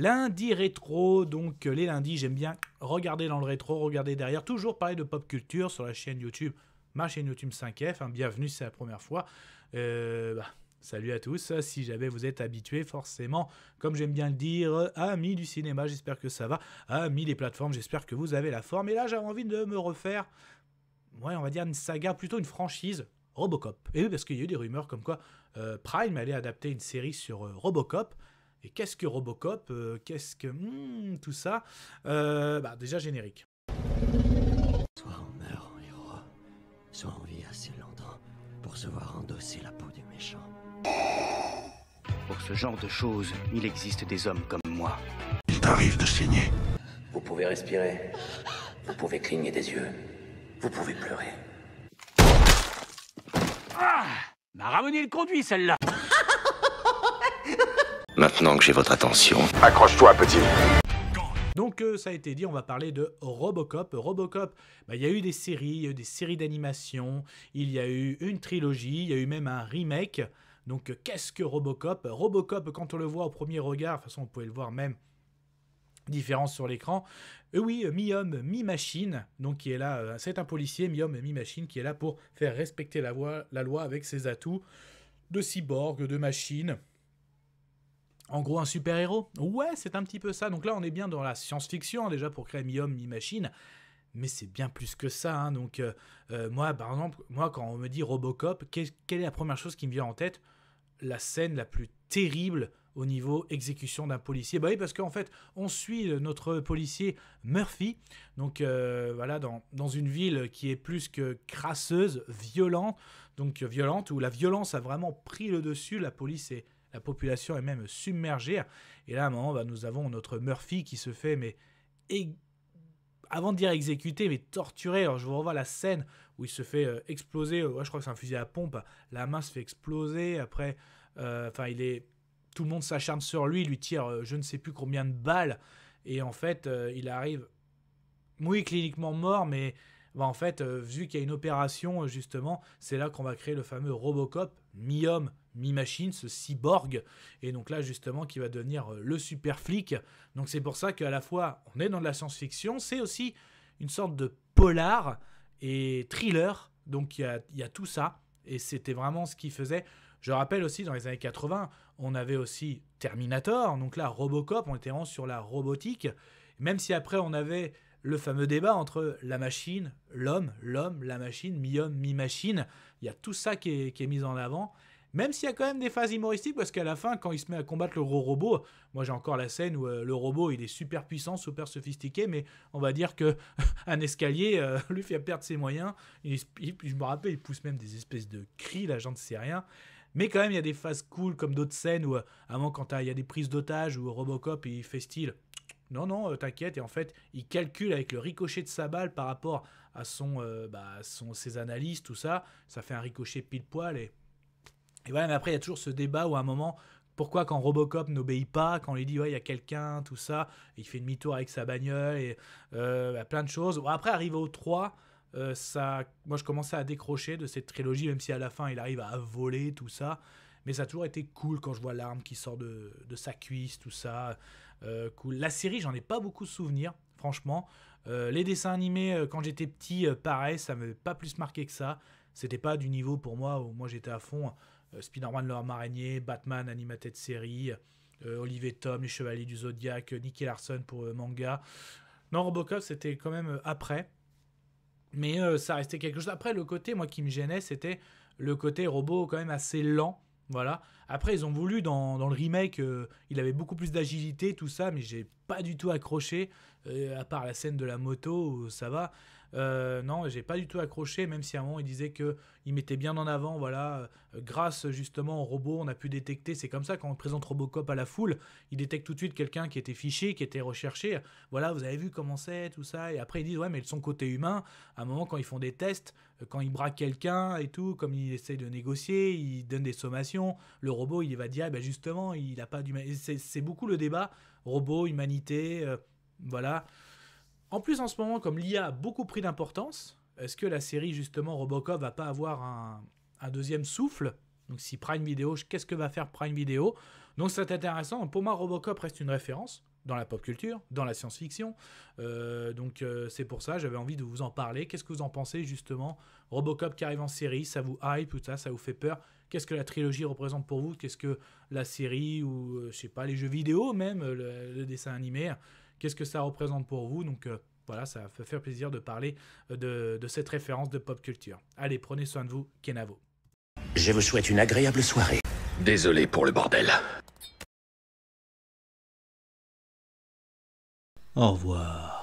lundi rétro. Donc les lundis, j'aime bien regarder dans le rétro, regarder derrière, toujours parler de pop culture sur la chaîne YouTube, ma chaîne YouTube 5F. Bienvenue, c'est la première fois. Salut à tous, si jamais vous êtes habitués forcément, comme j'aime bien le dire, amis du cinéma, j'espère que ça va, amis des plateformes, j'espère que vous avez la forme. Et là, j'avais envie de me refaire, on va dire une saga, plutôt une franchise, Robocop. Et oui, parce qu'il y a eu des rumeurs comme quoi Prime allait adapter une série sur Robocop. Et qu'est-ce que Robocop, qu'est-ce que... tout ça. Déjà, générique. Soit on meurt en héros, soit on vit assez longtemps pour se voir endosser la peau du méchant. Pour ce genre de choses, il existe des hommes comme moi. Il t'arrive de saigner. Vous pouvez respirer, vous pouvez cligner des yeux, vous pouvez pleurer. M'a ramené le conduit, celle-là. Maintenant que j'ai votre attention, Accroche-toi, petit. Donc ça a été dit, on va parler de Robocop. Robocop, il y a eu des séries, il y a eu des séries d'animation, il y a eu une trilogie, il y a eu même un remake. Donc qu'est-ce que Robocop ? Robocop, quand on le voit au premier regard, de toute façon on pouvait le voir même, différence sur l'écran. Oui, mi-homme, mi-machine, donc qui est là, c'est un policier, mi-homme, mi-machine, qui est là pour faire respecter la loi avec ses atouts de cyborg, de machine. En gros, un super-héros. Ouais, c'est un petit peu ça. Donc là, on est bien dans la science-fiction, déjà, pour créer mi-homme, mi-machine. Mais c'est bien plus que ça. Donc, moi, par exemple, quand on me dit Robocop, quelle est la première chose qui me vient en tête ? La scène la plus terrible au niveau exécution d'un policier. Oui, parce qu'en fait, on suit notre policier Murphy, donc dans une ville qui est plus que crasseuse, violente, où la violence a vraiment pris le dessus, la population est même submergée. Et là, à un moment, nous avons notre Murphy qui se fait, avant de dire exécuté, mais torturé. Alors, je vous revois la scène où il se fait exploser. Je crois que c'est un fusil à pompe. La main se fait exploser. Après, tout le monde s'acharne sur lui. Il lui tire je ne sais plus combien de balles. Et en fait, il arrive, oui, cliniquement mort, mais vu qu'il y a une opération, justement, c'est là qu'on va créer le fameux Robocop, mi-homme, mi-machine, ce cyborg, et donc là, justement, qui va devenir le super flic. Donc c'est pour ça qu'à la fois, on est dans de la science-fiction, c'est aussi une sorte de polar et thriller, donc il y a tout ça, et c'était vraiment ce qu'il faisait. Je rappelle aussi, dans les années 80, on avait aussi Terminator, donc là, Robocop, on était vraiment sur la robotique, même si après, on avait le fameux débat entre la machine, l'homme, la machine, mi-homme, mi-machine. Il y a tout ça qui est mis en avant. Même s'il y a quand même des phases humoristiques, parce qu'à la fin, quand il se met à combattre le gros robot, moi j'ai encore la scène où le robot il est super puissant, super sophistiqué, mais on va dire qu'un escalier lui fait perdre ses moyens. Je me rappelle, il pousse même des espèces de cris, là j'en sais rien. Mais quand même, il y a des phases cool, comme d'autres scènes où, avant, quand il y a des prises d'otages, où Robocop il fait style. Non, t'inquiète. Et en fait, il calcule avec le ricochet de sa balle par rapport à ses analyses, tout ça. Ça fait un ricochet pile poil. Et voilà, mais après, il y a toujours ce débat où à un moment, pourquoi quand Robocop n'obéit pas, quand on lui dit, ouais, il y a quelqu'un, tout ça, et il fait demi-tour avec sa bagnole, et plein de choses. Bon, après, arrivé au 3, moi, je commençais à décrocher de cette trilogie, même si à la fin, il arrive à voler, tout ça. Mais ça a toujours été cool quand je vois l'arme qui sort de sa cuisse, tout ça. Cool. La série, j'en ai pas beaucoup de souvenirs, franchement. Les dessins animés, quand j'étais petit, pareil, ça m'avait pas plus marqué que ça. C'était pas du niveau pour moi où moi j'étais à fond. Spider-Man, l'homme araignée, Batman, animated série, Olivier Tom, les Chevaliers du Zodiac, Nicky Larson pour manga. Non, Robocop, c'était quand même après. Mais ça restait quelque chose. Après, le côté, moi, qui me gênait, c'était le côté robot quand même assez lent. Voilà. Après, ils ont voulu, dans le remake, il avait beaucoup plus d'agilité, tout ça, mais j'ai pas du tout accroché, à part la scène de la moto, où ça va. Non, j'ai pas du tout accroché, même si à un moment, il disait qu'il mettait bien en avant, voilà, grâce justement au robot, on a pu détecter, c'est comme ça, quand on présente Robocop à la foule, il détecte tout de suite quelqu'un qui était fiché, qui était recherché. Voilà, vous avez vu comment c'est, tout ça. Et après, ils disent, ouais, mais de son côté humain, à un moment, quand ils font des tests, quand ils braquent quelqu'un et tout, comme il essaye de négocier, il donne des sommations, le robot, il va dire, justement, il a pas d'humanité. C'est beaucoup le débat, robot, humanité, voilà. En plus, en ce moment, comme l'IA a beaucoup pris d'importance, est-ce que la série, justement, Robocop, va pas avoir un deuxième souffle ? Donc, si Prime Video, qu'est-ce que va faire Prime Video ? Donc, c'est intéressant. Pour moi, Robocop reste une référence. dans la pop culture, dans la science-fiction. Donc c'est pour ça, j'avais envie de vous en parler. Qu'est-ce que vous en pensez justement? Robocop qui arrive en série, ça vous hype ou ça vous fait peur? Qu'est-ce que la trilogie représente pour vous? Qu'est-ce que la série ou, je sais pas, les jeux vidéo même, le dessin animé, qu'est-ce que ça représente pour vous? Donc voilà, ça va faire plaisir de parler de cette référence de pop culture. Allez, prenez soin de vous, Kenavo. Je vous souhaite une agréable soirée. Désolé pour le bordel. Au revoir.